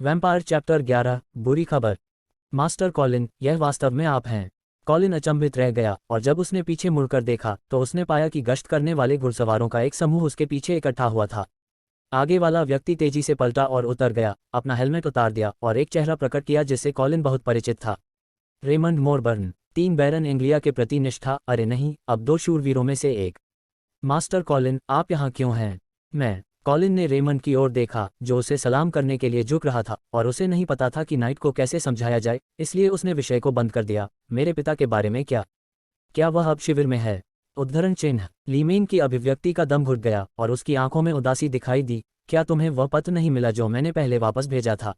Vampire chapter 11 बुरी खबर। Master Colin, यह वास्तव में आप हैं? कॉलिन अचंभित रह गया और जब उसने पीछे मुड़कर देखा तो उसने पाया कि गश्त करने वाले घुड़सवारों का एक समूह उसके पीछे इकट्ठा हुआ था। आगे वाला व्यक्ति तेजी से पलटा और उतर गया, अपना हेलमेट उतार दिया और एक चेहरा प्रकट किया जिससे कॉलिन बहुत परिचित था। रेमंड मोरबर्न, 3 बैरन एंग्लिया के प्रति निष्ठा, अरे नहीं, अब 2 शूरवीरों में से एक। मास्टर कॉलिन, आप यहाँ क्यों हैं? मैं। कॉलिन ने रेमंड की ओर देखा जो उसे सलाम करने के लिए झुक रहा था और उसे नहीं पता था कि नाइट को कैसे समझाया जाए, इसलिए उसने विषय को बंद कर दिया। मेरे पिता के बारे में क्या? क्या वह अब शिविर में है? उद्धरण चिन्ह। लीमेन की अभिव्यक्ति का दम घुट गया और उसकी आंखों में उदासी दिखाई दी। क्या तुम्हें वह पत्र नहीं मिला जो मैंने पहले वापस भेजा था?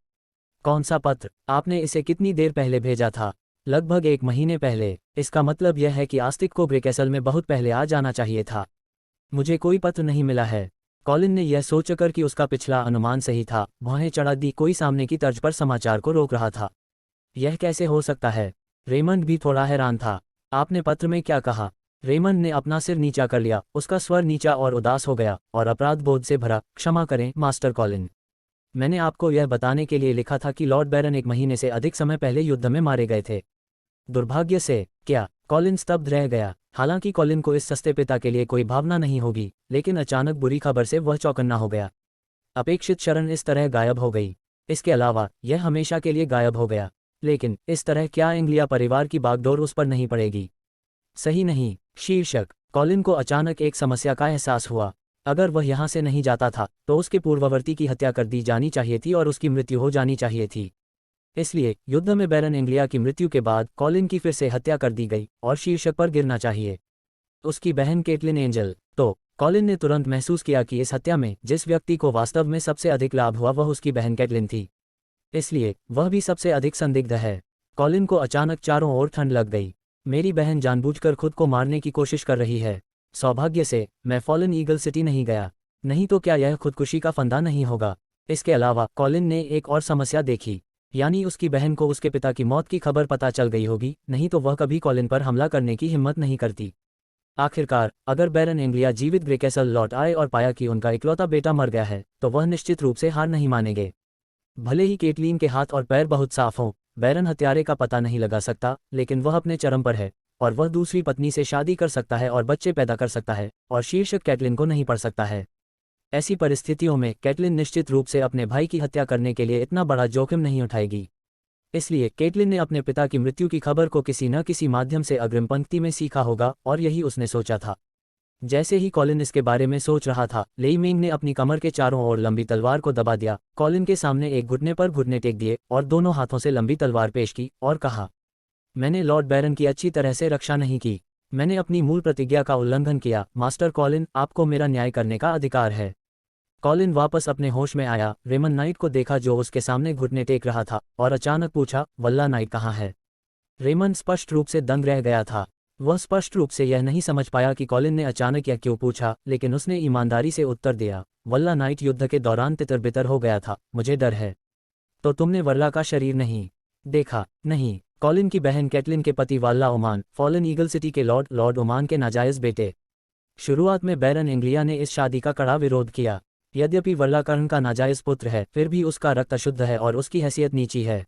कौन सा पत्र? आपने इसे कितनी देर पहले भेजा था? लगभग 1 महीने पहले। इसका मतलब यह है कि आस्तिक को ब्रेकेसल में बहुत पहले आ जाना चाहिए था। मुझे कोई पत्र नहीं मिला है। कॉलिन ने यह सोचकर कि उसका पिछला अनुमान सही था, भौहें चढ़ा दी। कोई सामने की तर्ज पर समाचार को रोक रहा था। यह कैसे हो सकता है? रेमंड भी थोड़ा हैरान था। आपने पत्र में क्या कहा? रेमंड ने अपना सिर नीचा कर लिया, उसका स्वर नीचा और उदास हो गया और अपराध बोध से भरा। क्षमा करें मास्टर कॉलिन, मैंने आपको यह बताने के लिए लिखा था कि लॉर्ड बैरन 1 महीने से अधिक समय पहले युद्ध में मारे गए थे। दुर्भाग्य से। क्या? कॉलिन स्तब्ध रह गया। हालांकि कॉलिन को इस सस्ते पिता के लिए कोई भावना नहीं होगी, लेकिन अचानक बुरी खबर से वह चौकन्ना हो गया। अपेक्षित शरण इस तरह गायब हो गई। इसके अलावा यह हमेशा के लिए गायब हो गया। लेकिन इस तरह क्या एंग्लिया परिवार की बागडोर उस पर नहीं पड़ेगी? सही नहीं। शीर्षक। कॉलिन को अचानक एक समस्या का एहसास हुआ। अगर वह यहाँ से नहीं जाता था तो उसके पूर्ववर्ती की हत्या कर दी जानी चाहिए थी और उसकी मृत्यु हो जानी चाहिए थी। इसलिए युद्ध में बैरन एंग्लिया की मृत्यु के बाद कॉलिन की फिर से हत्या कर दी गई और शीर्षक पर गिरना चाहिए। उसकी बहन केटलिन एंजल। तो कॉलिन ने तुरंत महसूस किया कि इस हत्या में जिस व्यक्ति को वास्तव में सबसे अधिक लाभ हुआ वह उसकी बहन केटलिन थी। इसलिए वह भी सबसे अधिक संदिग्ध है। कॉलिन को अचानक चारों ओर ठंड लग गई। मेरी बहन जानबूझकर खुद को मारने की कोशिश कर रही है। सौभाग्य से मैं फॉलन ईगल सिटी नहीं गया, नहीं तो क्या यह खुदकुशी का फंदा नहीं होगा? इसके अलावा कॉलिन ने एक और समस्या देखी, यानी उसकी बहन को उसके पिता की मौत की खबर पता चल गई होगी, नहीं तो वह कभी कॉलिन पर हमला करने की हिम्मत नहीं करती। आखिरकार अगर बैरन एंग्लिया जीवित ग्रेकेसल लौट आए और पाया कि उनका इकलौता बेटा मर गया है तो वह निश्चित रूप से हार नहीं मानेंगे। भले ही केटलीन के हाथ और पैर बहुत साफ हों, बैरन हत्यारे का पता नहीं लगा सकता, लेकिन वह अपने चरम पर है और वह दूसरी पत्नी से शादी कर सकता है और बच्चे पैदा कर सकता है और शीर्षक कैटलिन को नहीं पढ़ सकता है। ऐसी परिस्थितियों में कैटलिन निश्चित रूप से अपने भाई की हत्या करने के लिए इतना बड़ा जोखिम नहीं उठाएगी। इसलिए केटलिन ने अपने पिता की मृत्यु की खबर को किसी न किसी माध्यम से अग्रिम पंक्ति में सीखा होगा और यही उसने सोचा था। जैसे ही कॉलिन इसके बारे में सोच रहा था, लेइमेंग ने अपनी कमर के चारों ओर लंबी तलवार को दबा दिया, कॉलिन के सामने एक घुटने पर घुटने टेक दिए और दोनों हाथों से लंबी तलवार पेश की और कहा, मैंने लॉर्ड बैरन की अच्छी तरह से रक्षा नहीं की। मैंने अपनी मूल प्रतिज्ञा का उल्लंघन किया। मास्टर कॉलिन, आपको मेरा न्याय करने का अधिकार है। कॉलिन वापस अपने होश में आया, रेमन नाइट को देखा जो उसके सामने घुटने टेक रहा था और अचानक पूछा, वल्ला नाइट कहाँ है? रेमन स्पष्ट रूप से दंग रह गया था। वह स्पष्ट रूप से यह नहीं समझ पाया कि कॉलिन ने अचानक यह क्यों पूछा, लेकिन उसने ईमानदारी से उत्तर दिया, वल्ला नाइट युद्ध के दौरान तितर-बितर हो गया था, मुझे डर है। तो तुमने वर्ला का शरीर नहीं देखा? नहीं। कॉलिन की बहन कैटलिन के पति वल्ला ओमान, फॉलन ईगल सिटी के लॉर्ड ओमान के नाजायज बेटे। शुरुआत में बैरन एंग्लिया ने इस शादी का कड़ा विरोध किया। यद्यपि वर्ला कर्ण का नाजायज पुत्र है, फिर भी उसका रक्त अशुद्ध है और उसकी हैसियत नीची है।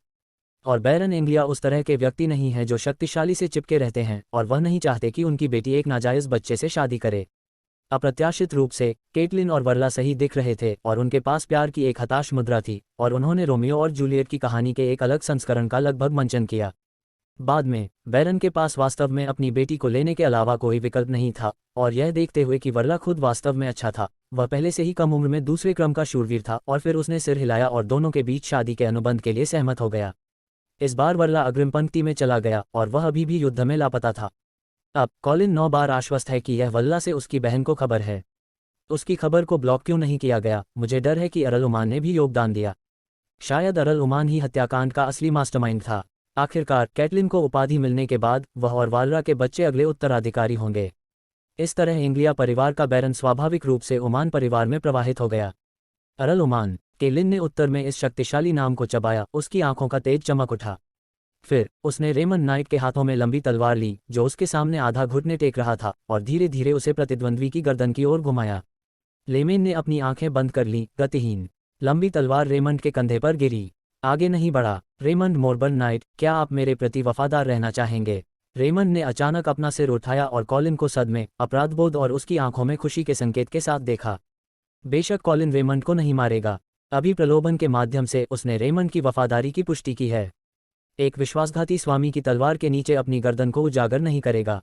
और बैरन एंग्लिया उस तरह के व्यक्ति नहीं है जो शक्तिशाली से चिपके रहते हैं, और वह नहीं चाहते कि उनकी बेटी एक नाजायज बच्चे से शादी करे। अप्रत्याशित रूप से केटलिन और वर्ला सही दिख रहे थे और उनके पास प्यार की एक हताश मुद्रा थी, और उन्होंने रोमियो और जूलियट की कहानी के एक अलग संस्करण का लगभग मंचन किया। बाद में बैरन के पास वास्तव में अपनी बेटी को लेने के अलावा कोई विकल्प नहीं था, और यह देखते हुए कि वर्ला खुद वास्तव में अच्छा था, वह पहले से ही कम उम्र में दूसरे क्रम का शूरवीर था, और फिर उसने सिर हिलाया और दोनों के बीच शादी के अनुबंध के लिए सहमत हो गया। इस बार वर्ला अग्रिम पंक्ति में चला गया और वह अभी भी युद्ध में लापता था। अब कॉलिन 9 बार आश्वस्त है कि यह वल्ला से उसकी बहन को खबर है। उसकी खबर को ब्लॉक क्यों नहीं किया गया? मुझे डर है कि अरल उमान ने भी योगदान दिया। शायद अरल उमान ही हत्याकांड का असली मास्टरमाइंड था। आखिरकार कैटलिन को उपाधि मिलने के बाद वह और वालरा के बच्चे अगले उत्तराधिकारी होंगे। इस तरह एंग्लिया परिवार का बैरन स्वाभाविक रूप से ओमान परिवार में प्रवाहित हो गया। अरल ओमान। केलिन ने उत्तर में इस शक्तिशाली नाम को चबाया, उसकी आंखों का तेज चमक उठा। फिर उसने रेमन नाइट के हाथों में लंबी तलवार ली जो उसके सामने आधा घुटने टेक रहा था, और धीरे धीरे उसे प्रतिद्वंद्वी की गर्दन की ओर घुमाया। लेमेन ने अपनी आंखें बंद कर लीं, गतिहीन। लंबी तलवार रेमंड के कंधे पर गिरी। आगे नहीं बढ़ा। रेमंड मोरबर्न नाइट, क्या आप मेरे प्रति वफादार रहना चाहेंगे? रेमंड ने अचानक अपना सिर उठाया और कॉलिन को सदमे, अपराधबोध और उसकी आंखों में खुशी के संकेत के साथ देखा। बेशक कॉलिन रेमंड को नहीं मारेगा। अभी प्रलोभन के माध्यम से उसने रेमंड की वफादारी की पुष्टि की है। एक विश्वासघाती स्वामी की तलवार के नीचे अपनी गर्दन को उजागर नहीं करेगा।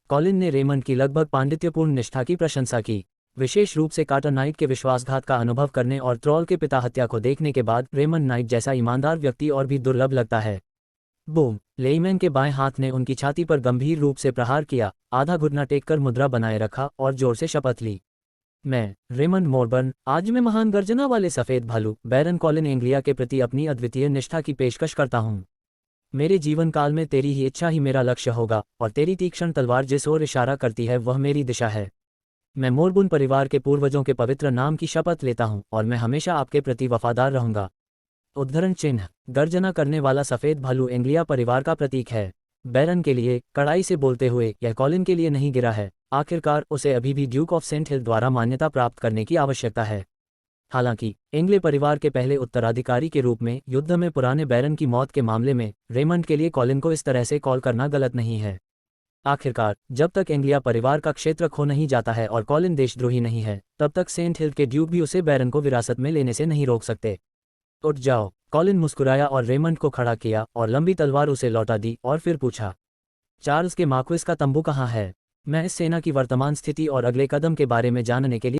कॉलिन ने रेमंड की लगभग पांडित्यपूर्ण निष्ठा की प्रशंसा की। विशेष रूप से कार्टर नाइट के विश्वासघात का अनुभव करने और ट्रॉल के पिता हत्या को देखने के बाद रेमंड नाइट जैसा ईमानदार व्यक्ति और भी दुर्लभ लगता है। बूम! लेईमैन के बाएं हाथ ने उनकी छाती पर गंभीर रूप से प्रहार किया, आधा घुटना टेककर मुद्रा बनाए रखा और जोर से शपथ ली। मैं, रेमंड मोरबर्न, आज मैं महान गर्जना वाले सफ़ेद भालू बैरन कॉलिन एंग्लिया के प्रति अपनी अद्वितीय निष्ठा की पेशकश करता हूँ। मेरे जीवन काल में तेरी ही इच्छा ही मेरा लक्ष्य होगा और तेरी तीक्ष्ण तलवार जिस ओर इशारा करती है वह मेरी दिशा है। मैं मोरबुन परिवार के पूर्वजों के पवित्र नाम की शपथ लेता हूँ और मैं हमेशा आपके प्रति वफादार रहूंगा। उद्धरण चिन्ह, गर्जना करने वाला सफ़ेद भालू एंग्लिया परिवार का प्रतीक है। बैरन के लिए, कड़ाई से बोलते हुए, यह कॉलिन के लिए नहीं गिरा है। आखिरकार उसे अभी भी ड्यूक ऑफ सेंट हिल द्वारा मान्यता प्राप्त करने की आवश्यकता है। हालांकि एंग्ले परिवार के पहले उत्तराधिकारी के रूप में युद्ध में पुराने बैरन की मौत के मामले में रेमंड के लिए कॉलिन को इस तरह से कॉल करना गलत नहीं है। आखिरकार जब तक एंग्लिया परिवार का क्षेत्र खो नहीं जाता है और कॉलिन देशद्रोही नहीं है, तब तक सेंट हिल के ड्यूक भी उसे बैरन को विरासत में लेने से नहीं रोक सकते। उठ जाओ, कॉलिन मुस्कुराया और रेमंड को खड़ा किया और लंबी तलवार उसे लौटा दी और फिर पूछा, चार्ल्स के मार्क्विस का तंबू कहाँ है? मैं इस सेना की वर्तमान स्थिति और अगले कदम के बारे में जानने के लिए